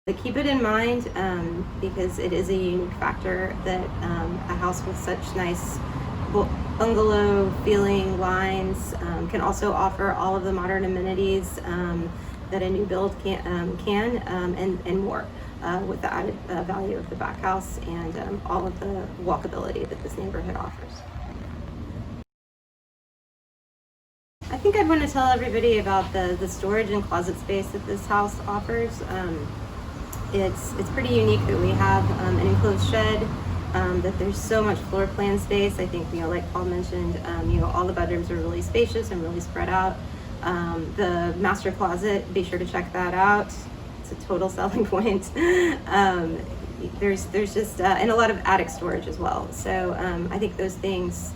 But keep it in mind because it is a unique factor that a house with such nice bungalow feeling lines can also offer all of the modern amenities that a new build can and more with the added value of the back house and all of the walkability that this neighborhood offers. I think I'd want to tell everybody about the storage and closet space that this house offers. It's pretty unique that we have an enclosed shed, that there's so much floor plan space. I think, like Paul mentioned, all the bedrooms are really spacious and really spread out. The master closet, be sure to check that out. It's a total selling point. There's just, and a lot of attic storage as well. So I think those things,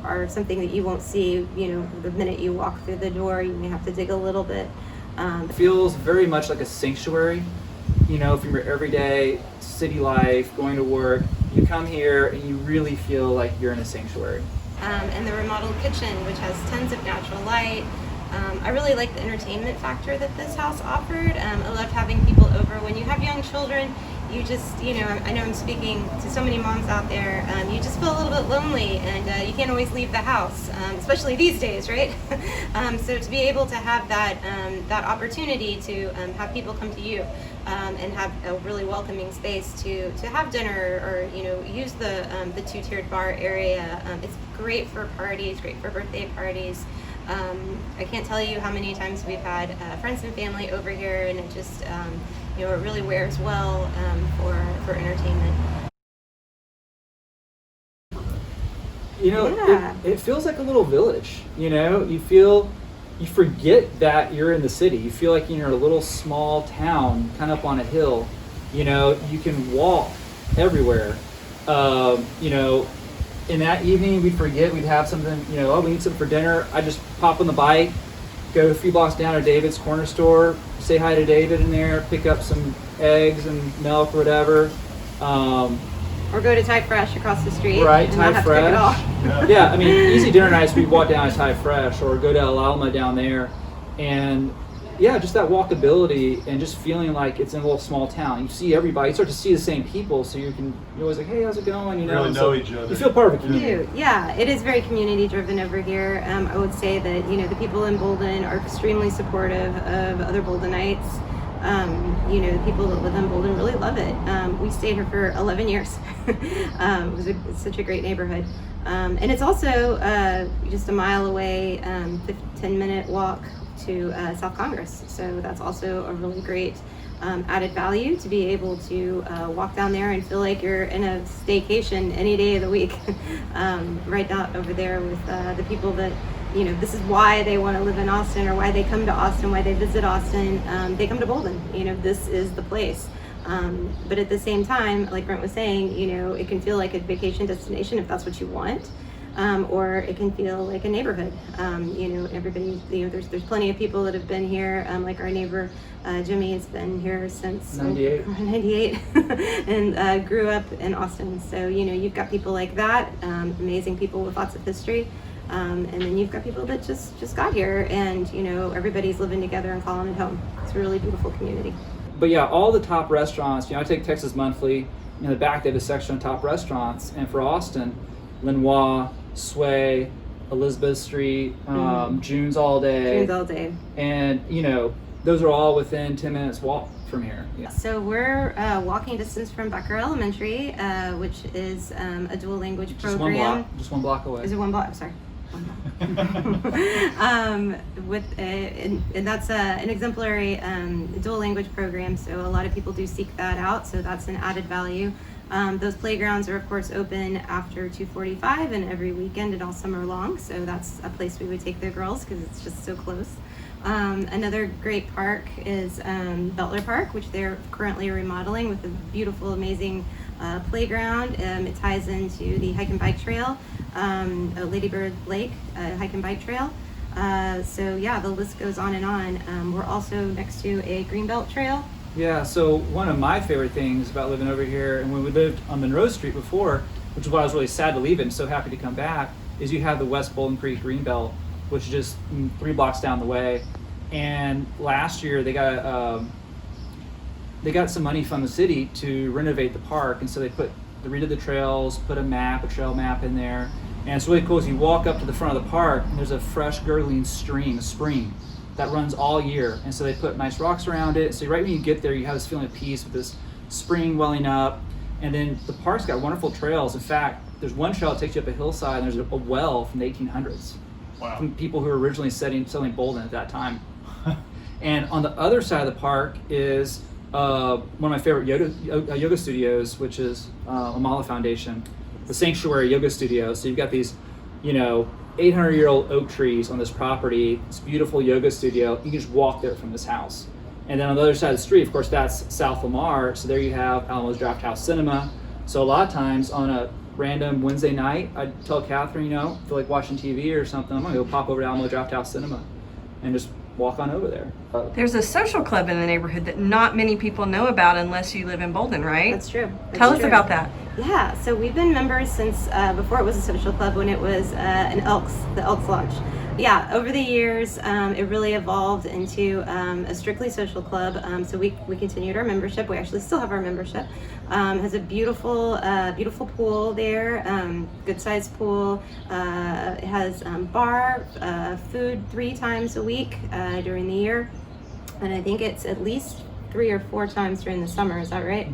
are something that you won't see, the minute you walk through the door. You may have to dig a little bit. It feels very much like a sanctuary. From your everyday city life, going to work, you come here and you really feel like you're in a sanctuary. And the remodeled kitchen, which has tons of natural light. I really like the entertainment factor that this house offered. I loved having people over. When you have young children, you just, I know I'm speaking to so many moms out there, you just feel a little bit lonely and you can't always leave the house, especially these days, right? So to be able to have that opportunity to have people come to you and have a really welcoming space to have dinner or, use the two-tiered bar area. It's great for parties, great for birthday parties. I can't tell you how many times we've had friends and family over here, and it just, it really wears well for entertainment. It feels like a little village. You forget that you're in the city. You feel like you're in a little small town, kind of up on a hill. You can walk everywhere. In that evening, we'd forget we'd have something, we need something for dinner. I just pop on the bike, go a few blocks down to David's corner store, say hi to David in there, pick up some eggs and milk or whatever. Or go to Thai Fresh across the street. Right, and Thai not have to pick it off. Fresh. Yeah, easy dinner nights, we'd walk down to Thai Fresh or go to El Alma down there. And yeah, just that walkability and just feeling like it's in a little small town. You see everybody, you start to see the same people, so you're always like, hey, how's it going? You really know each other. You feel part of the community. Yeah, it is very community driven over here. I would say that, the people in Bouldin are extremely supportive of other Bouldinites. The people that live in Bouldin really love it. We stayed here for 11 years. It's such a great neighborhood. And it's also just a mile away, 10-minute walk to South Congress. So that's also a really great added value to be able to walk down there and feel like you're in a staycation any day of the week. Right down over there with the people that, this is why they want to live in Austin or why they come to Austin, why they visit Austin. They come to Bouldin. This is the place. But at the same time, like Brent was saying, it can feel like a vacation destination if that's what you want. Or it can feel like a neighborhood. Everybody, there's plenty of people that have been here, like our neighbor Jimmy has been here since 98 and grew up in Austin. So, you've got people like that, amazing people with lots of history. And then you've got people that just got here and, everybody's living together and calling it home. It's a really beautiful community. But yeah, all the top restaurants, I take Texas Monthly, in the back they have a section on top restaurants. And for Austin, Lenoir, Sway, Elizabeth Street, June's All Day. June's All Day. And, those are all within 10 minutes walk from here. Yeah. So we're walking distance from Becker Elementary, which is a dual language program. Just one block away. Is it one block? I'm sorry. And that's an exemplary dual language program, so a lot of people do seek that out, so that's an added value. Those playgrounds are of course open after 2:45 and every weekend and all summer long, so that's a place we would take the girls because it's just so close. Another great park is Beltler Park, which they're currently remodeling with a beautiful, amazing playground. It ties into the hike and bike trail, Lady Bird Lake hike and bike trail. So yeah, the list goes on and on. We're also next to a greenbelt trail. Yeah, so one of my favorite things about living over here, and when we lived on Monroe Street before, which is why I was really sad to leave it and so happy to come back, is you have the West Bouldin Creek Greenbelt, which is just 3 blocks down the way. And last year they got they got some money from the city to renovate the park, and so they redid the trails, put a trail map in there, and it's really cool. As you walk up to the front of the park, and there's a fresh gurgling spring that runs all year, and so they put nice rocks around it. So right when you get there, you have this feeling of peace with this spring welling up, and then the park's got wonderful trails. In fact, there's one trail that takes you up a hillside, and there's a well from the 1800s. Wow. From people who were originally selling Bouldin at that time. And on the other side of the park is one of my favorite yoga studios, which is Amala Foundation, the Sanctuary Yoga Studio. So you've got these, 800-year-old oak trees on this property. It's a beautiful yoga studio. You can just walk there from this house. And then on the other side of the street, of course, that's South Lamar. So there you have Alamo's Draft House Cinema. So a lot of times on a random Wednesday night, I'd tell Katherine, feel like watching TV or something, I'm gonna go pop over to Alamo Draft House Cinema and just walk on over there. There's a social club in the neighborhood that not many people know about unless you live in Bouldin, right? That's true. Tell us about that. Yeah, so we've been members since before it was a social club, when it was the Elks Lodge. Yeah, over the years, it really evolved into a strictly social club. So we continued our membership. We actually still have our membership. Has a beautiful pool there, good sized pool. It has bar, food 3 times a week during the year, and I think it's at least 3 or 4 times during the summer. Is that right?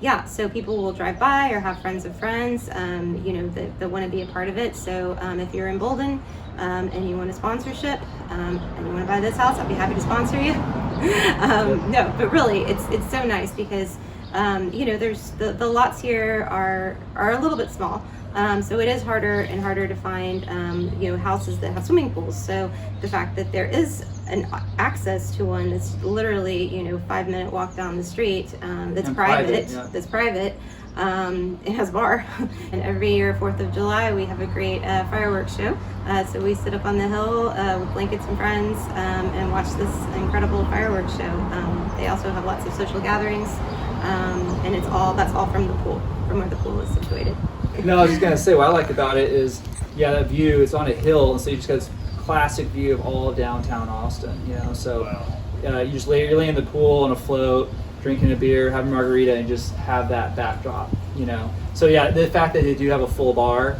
Yeah, so people will drive by or have friends of friends, that want to be a part of it. So if you're in Bouldin and you want a sponsorship and you want to buy this house, I'd be happy to sponsor you. No, but really, it's so nice because there's the lots here are a little bit small. So it is harder and harder to find, houses that have swimming pools. So the fact that there is an access to one that's literally, 5-minute walk down the street, that's private, it has a bar. And every year, 4th of July, we have a great fireworks show. So we sit up on the hill with blankets and friends and watch this incredible fireworks show. They also have lots of social gatherings, and that's all from the pool, from where the pool is situated. No, I was just gonna say what I like about it is, that view. It's on a hill, and so you just got this classic view of all of downtown Austin. So you just you're laying in the pool on a float, drinking a beer, having a margarita, and just have that backdrop. So the fact that they do have a full bar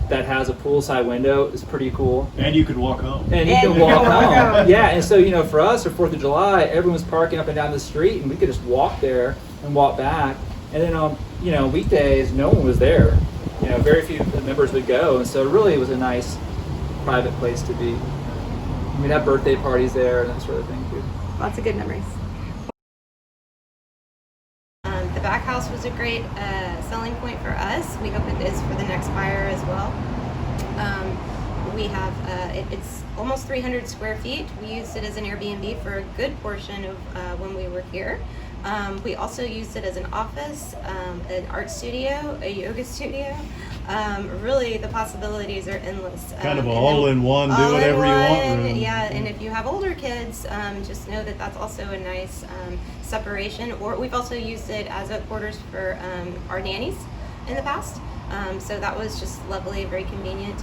that has a poolside window is pretty cool. And you could walk home. And you can walk home. Yeah, and so for us, for 4th of July, everyone's parking up and down the street, and we could just walk there and walk back. And then on weekdays, no one was there. Very few members would go, and so really it was a nice private place to be. We'd have birthday parties there and that sort of thing too. Lots of good memories. The back house was a great selling point for us. We hope it is for the next buyer as well. We have it's almost 300 square feet. We used it as an Airbnb for a good portion of when we were here. We also used it as an office, an art studio, a yoga studio. Really, the possibilities are endless. Kind of all-in-one, do whatever you want room. Yeah, and if you have older kids, just know that that's also a nice separation. Or we've also used it as a quarters for our nannies in the past. So that was just lovely, very convenient.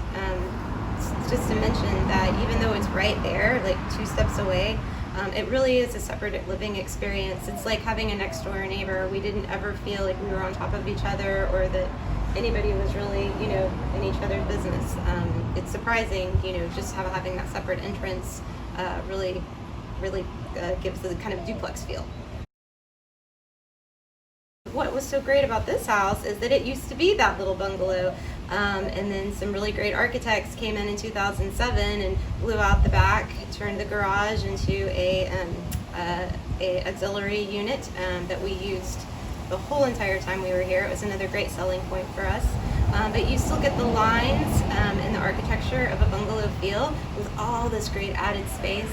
Just to mention that even though it's right there, like 2 steps away, it really is a separate living experience. It's like having a next door neighbor. We didn't ever feel like we were on top of each other or that anybody was really, in each other's business. It's surprising, just having that separate entrance really gives the kind of duplex feel. What was so great about this house is that it used to be that little bungalow, and then some really great architects came in 2007 and blew out the back, turned the garage into a auxiliary unit that we used the whole entire time we were here. It was another great selling point for us. But you still get the lines and the architecture of a bungalow feel with all this great added space.